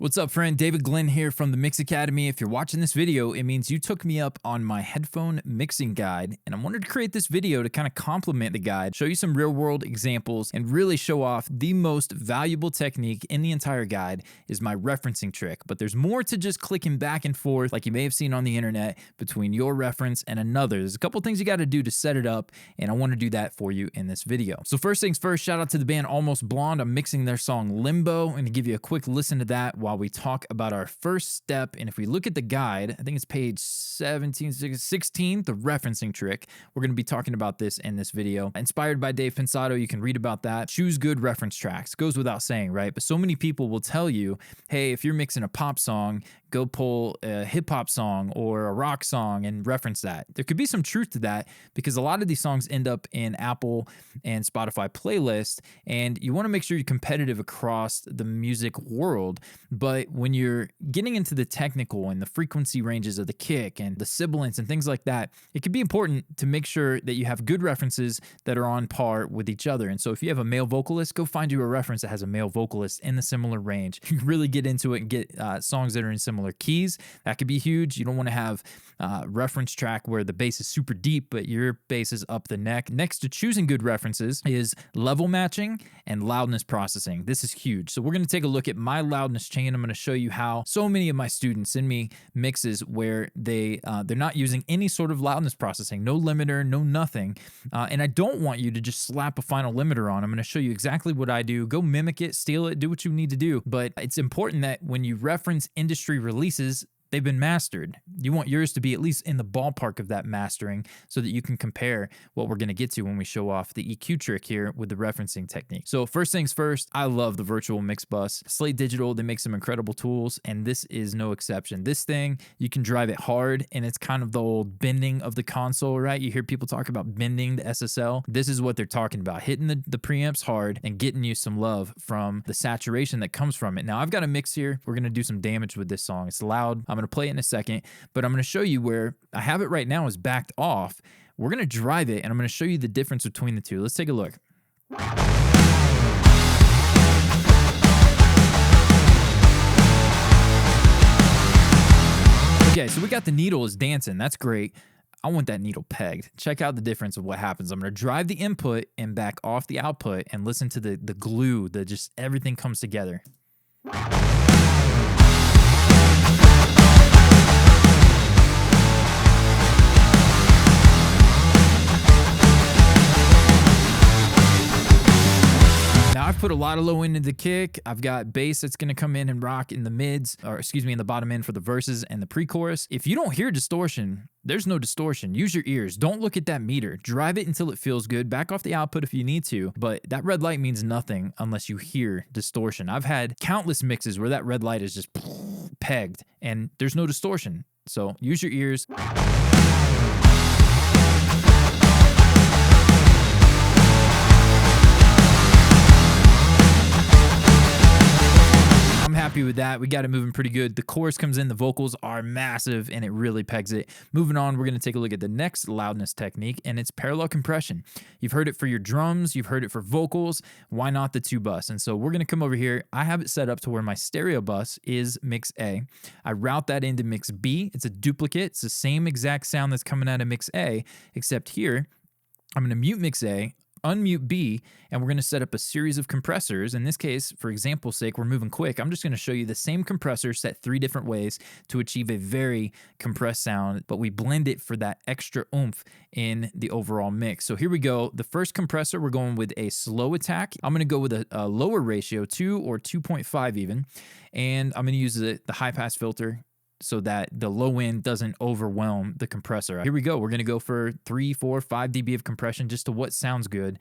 What's up, friend? David Glenn here from the Mix Academy. If you're watching this video, it means you took me up on my headphone mixing guide, and I wanted to create this video to kind of complement the guide, show you some real-world examples, and really show off the most valuable technique in the entire guide is my referencing trick. But there's more to just clicking back and forth like you may have seen on the internet between your reference and another. There's a couple things you got to do to set it up, and I want to do that for you in this video. So first things first, shout out to the band Almost Blonde. I'm mixing their song Limbo, and to give you a quick listen to that while we talk about our first step. And if we look at the guide, I think it's page 16, the referencing trick. We're going to be talking about this in this video. Inspired by Dave Pensato, you can read about that. Choose good reference tracks. Goes without saying, right? But so many people will tell you, hey, if you're mixing a pop song, go pull a hip hop song or a rock song and reference that. There could be some truth to that because a lot of these songs end up in Apple and Spotify playlists, and you want to make sure you're competitive across the music world. But when you're getting into the technical and the frequency ranges of the kick and the sibilants and things like that, it can be important to make sure that you have good references that are on par with each other. And so if you have a male vocalist, go find you a reference that has a male vocalist in the similar range. You can really get into it and get songs that are in similar keys. That could be huge. You don't want to have a reference track where the bass is super deep, but your bass is up the neck. Next to choosing good references is level matching and loudness processing. This is huge. So we're going to take a look at my loudness chain. I'm going to show you how so many of my students send me mixes where they're not using any sort of loudness processing, no limiter, no nothing. And I don't want you to just slap a final limiter on. I'm going to show you exactly what I do. Go mimic it, steal it, do what you need to do. But it's important that when you reference industry releases, they've been mastered. You want yours to be at least in the ballpark of that mastering so that you can compare what we're going to get to when we show off the EQ trick here with the referencing technique. So first things first, I love the virtual mix bus. Slate Digital, they make some incredible tools, and this is no exception. This thing, you can drive it hard, and it's kind of the old bending of the console, right? You hear people talk about bending the SSL. This is what they're talking about, hitting the preamps hard and getting you some love from the saturation that comes from it. Now, I've got a mix here. We're going to do some damage with this song. It's loud. I'm going to play it in a second, but I'm going to show you where I have it right now is backed off. We're going to drive it, and I'm going to show you the difference between the two. Let's take a look. Okay, so we got the needle is dancing. That's great. I want that needle pegged. Check out the difference of what happens. I'm going to drive the input and back off the output and listen to the glue, just everything comes together. I've put a lot of low end into the kick. I've got bass that's going to come in and rock in the mids, or excuse me, in the bottom end for the verses and the pre-chorus. If you don't hear distortion, there's no distortion. Use your ears. Don't look at that meter. Drive it until it feels good. Back off the output if you need to, but that red light means nothing unless you hear distortion. I've had countless mixes where that red light is just pegged and there's no distortion. So use your ears. I'm happy with that. We got it moving pretty good. The chorus comes in, the vocals are massive, and it really pegs it.Moving on, we're going to take a look at the next loudness technique, and it's parallel compression. You've heard it for your drums. You've heard it for vocals. Why not the two bus? And so we're going to come over here. I have it set up to where my stereo bus is mix A. I route that into mix B. It's a duplicate. It's the same exact sound that's coming out of mix A, except here, I'm going to mute mix A, unmute B, and we're going to set up a series of compressors. In this case, for example's sake, we're moving quick. I'm just going to show you the same compressor set 3 different ways to achieve a very compressed sound, but we blend it for that extra oomph in the overall mix. So here we go. The first compressor, we're going with a slow attack. I'm going to go with a lower ratio, 2 or 2.5 even, and I'm going to use the high pass filter so that the low end doesn't overwhelm the compressor. Here we go. We're going to go for 3, 4, 5 dB of compression just to what sounds good.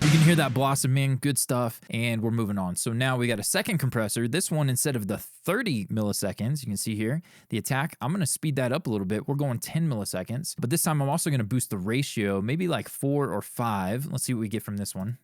You can hear that blossoming, good stuff, and we're moving on. So now we got a second compressor. This one, instead of the 30 milliseconds, you can see here, the attack, I'm going to speed that up a little bit. We're going 10 milliseconds, but this time I'm also going to boost the ratio, maybe like 4 or 5. Let's see what we get from this one.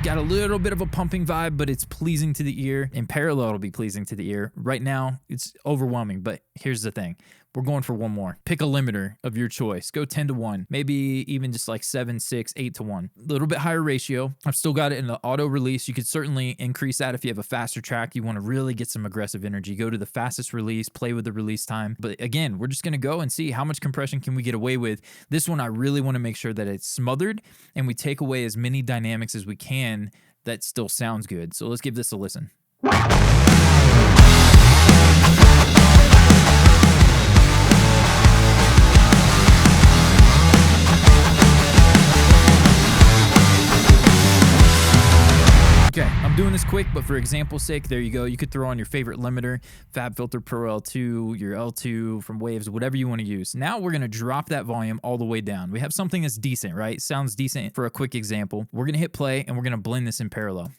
Got a little bit of a pumping vibe, but it's pleasing to the ear. In parallel, it'll be pleasing to the ear. Right now, it's overwhelming, but here's the thing. We're going for one more. Pick a limiter of your choice. Go 10 to 1, maybe even just like 7, 6, 8 to 1. A little bit higher ratio. I've still got it in the auto release. You could certainly increase that if you have a faster track. You want to really get some aggressive energy. Go to the fastest release, play with the release time. But again, we're just going to go and see how much compression can we get away with. This one, I really want to make sure that it's smothered and we take away as many dynamics as we can that still sounds good. So let's give this a listen. Okay, I'm doing this quick, but for example's sake, there you go. You could throw on your favorite limiter, FabFilter Pro L2, your L2 from Waves, whatever you want to use. Now we're going to drop that volume all the way down. We have something that's decent, right? Sounds decent for a quick example. We're going to hit play, and we're going to blend this in parallel.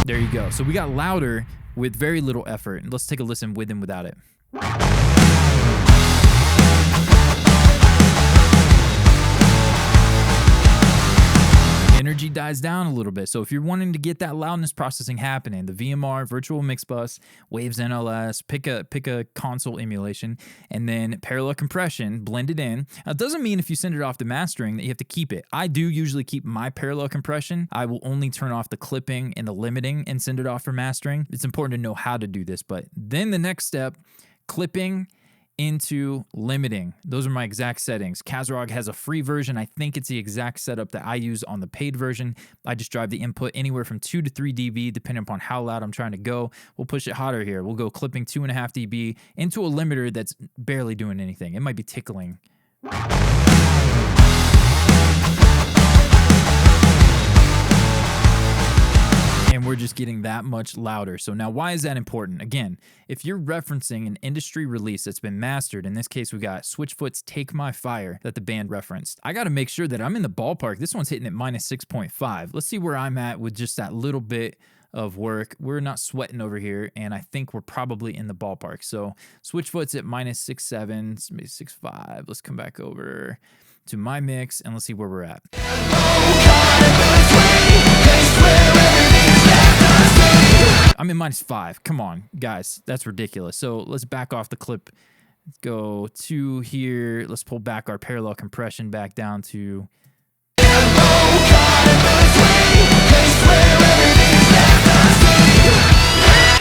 There you go. So we got louder with very little effort. Let's take a listen with and without it. Energy dies down a little bit. So if you're wanting to get that loudness processing happening, the VMR, virtual mix bus, Waves NLS, pick a console emulation, and then parallel compression, blend it in. Now, it doesn't mean if you send it off to mastering that you have to keep it. I do usually keep my parallel compression. I will only turn off the clipping and the limiting and send it off for mastering. It's important to know how to do this. But then the next step, clipping into limiting. Those are my exact settings. Kazrog has a free version. I think it's the exact setup that I use on the paid version. I just drive the input anywhere from 2 to 3 dB, depending upon how loud I'm trying to go. We'll push it hotter here. We'll go clipping 2.5 dB into a limiter that's barely doing anything. It might be tickling. And we're just getting that much louder. So now why is that important? Again, if you're referencing an industry release that's been mastered, in this case, we got Switchfoot's Take My Fire that the band referenced. I got to make sure that I'm in the ballpark. This one's hitting at -6.5. Let's see where I'm at with just that little bit of work. We're not sweating over here, and I think we're probably in the ballpark. So Switchfoot's at -6.7, maybe 6.5. Let's come back over to my mix, and let's see where we're at. I'm in -5. Come on, guys. That's ridiculous. So let's back off the clip. Let's go to here. Let's pull back our parallel compression back down to...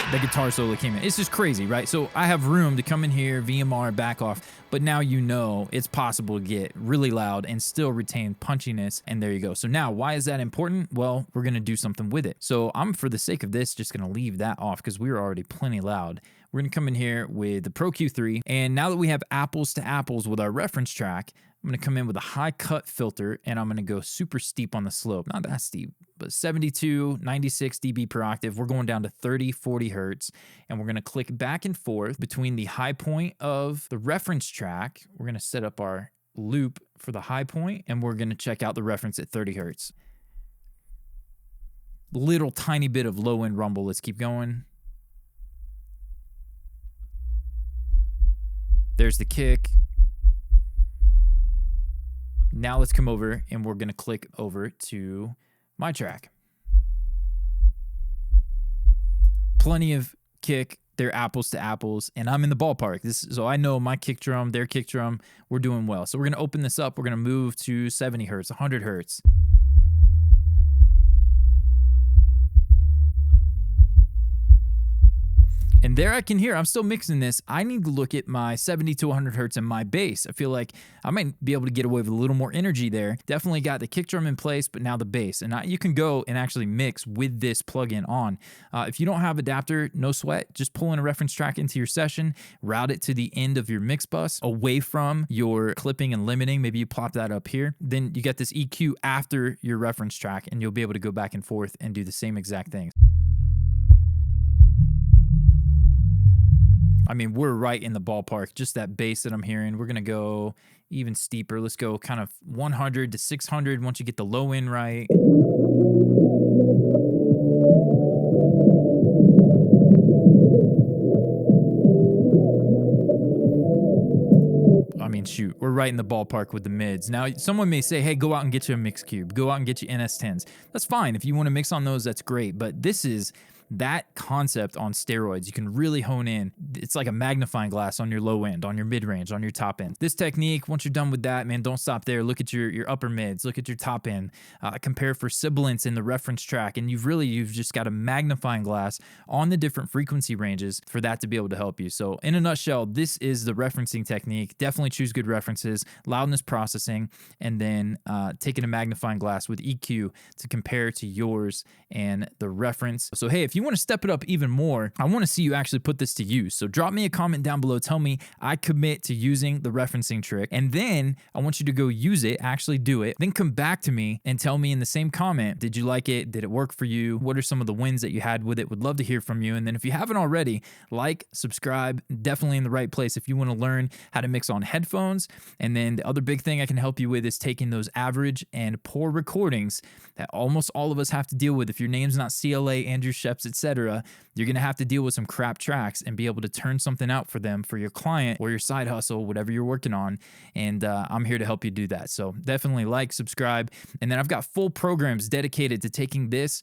The guitar solo came in. It's just crazy, right? So I have room to come in here, VMR, back off, but now you know it's possible to get really loud and still retain punchiness, and there you go. So now, why is that important? Well, we're gonna do something with it. So I'm, for the sake of this, just gonna leave that off because we were already plenty loud. We're gonna come in here with the Pro Q3, and now that we have apples to apples with our reference track, I'm going to come in with a high cut filter, and I'm going to go super steep on the slope. Not that steep, but 72, 96 dB per octave. We're going down to 30, 40 hertz, and we're going to click back and forth between the high point of the reference track. We're going to set up our loop for the high point, and we're going to check out the reference at 30 hertz. Little tiny bit of low end rumble. Let's keep going. There's the kick. Now let's come over and we're going to click over to my track. Plenty of kick. They're apples to apples, and I'm in the ballpark. So I know my kick drum, their kick drum, we're doing well. So we're going to open this up. We're going to move to 70 hertz, 100 hertz. And there I can hear, I'm still mixing this. I need to look at my 70 to 100 hertz and my bass. I feel like I might be able to get away with a little more energy there. Definitely got the kick drum in place, but now the bass. And you can go and actually mix with this plugin on. If you don't have adapter, no sweat. Just pull in a reference track into your session, route it to the end of your mix bus, away from your clipping and limiting. Maybe you plop that up here. Then you get this EQ after your reference track, and you'll be able to go back and forth and do the same exact thing. I mean, we're right in the ballpark. Just that bass that I'm hearing. We're going to go even steeper. Let's go kind of 100 to 600 once you get the low end right. shoot, we're right in the ballpark with the mids. Now, someone may say, hey, go out and get you a mix cube, go out and get you NS10s. That's fine. If you want to mix on those, that's great. But this is that concept on steroids. You can really hone in. It's like a magnifying glass on your low end, on your mid range, on your top end. This technique, once you're done with that, man, don't stop there. Look at your upper mids, look at your top end, compare for sibilance in the reference track. And you've just got a magnifying glass on the different frequency ranges for that to be able to help you. So in a nutshell, this is the referencing technique. Definitely choose good references, loudness processing, and then taking a magnifying glass with EQ to compare to yours and the reference. So hey, if you want to step it up even more, I want to see you actually put this to use. So drop me a comment down below. Tell me I commit to using the referencing trick. And then I want you to go use it, actually do it. Then come back to me and tell me in the same comment, did you like it? Did it work for you? What are some of the wins that you had with it? Would love to hear from you. And then if you haven't already, like, subscribe, definitely in the right place if you want to learn how to mix on headphones. And then the other big thing I can help you with is taking those average and poor recordings that almost all of us have to deal with. If your name's not CLA, Andrew Sheps, etc., you're going to have to deal with some crap tracks and be able to turn something out for them, for your client or your side hustle, whatever you're working on. And I'm here to help you do that. So definitely like, subscribe. And then I've got full programs dedicated to taking this.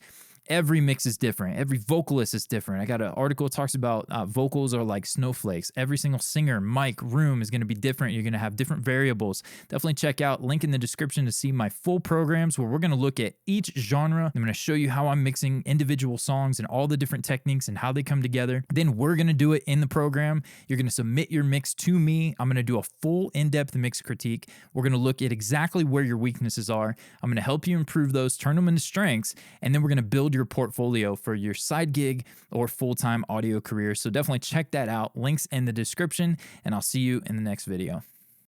Every mix is different. Every vocalist is different. I got an article that talks about vocals are like snowflakes. Every single singer, mic, room is going to be different. You're going to have different variables. Definitely check out, link in the description to see my full programs where we're going to look at each genre. I'm going to show you how I'm mixing individual songs and all the different techniques and how they come together. Then we're going to do it in the program. You're going to submit your mix to me. I'm going to do a full in-depth mix critique. We're going to look at exactly where your weaknesses are. I'm going to help you improve those, turn them into strengths, and then we're going to build your portfolio for your side gig or full-time audio career. So definitely check that out. Links in the description, and I'll see you in the next video.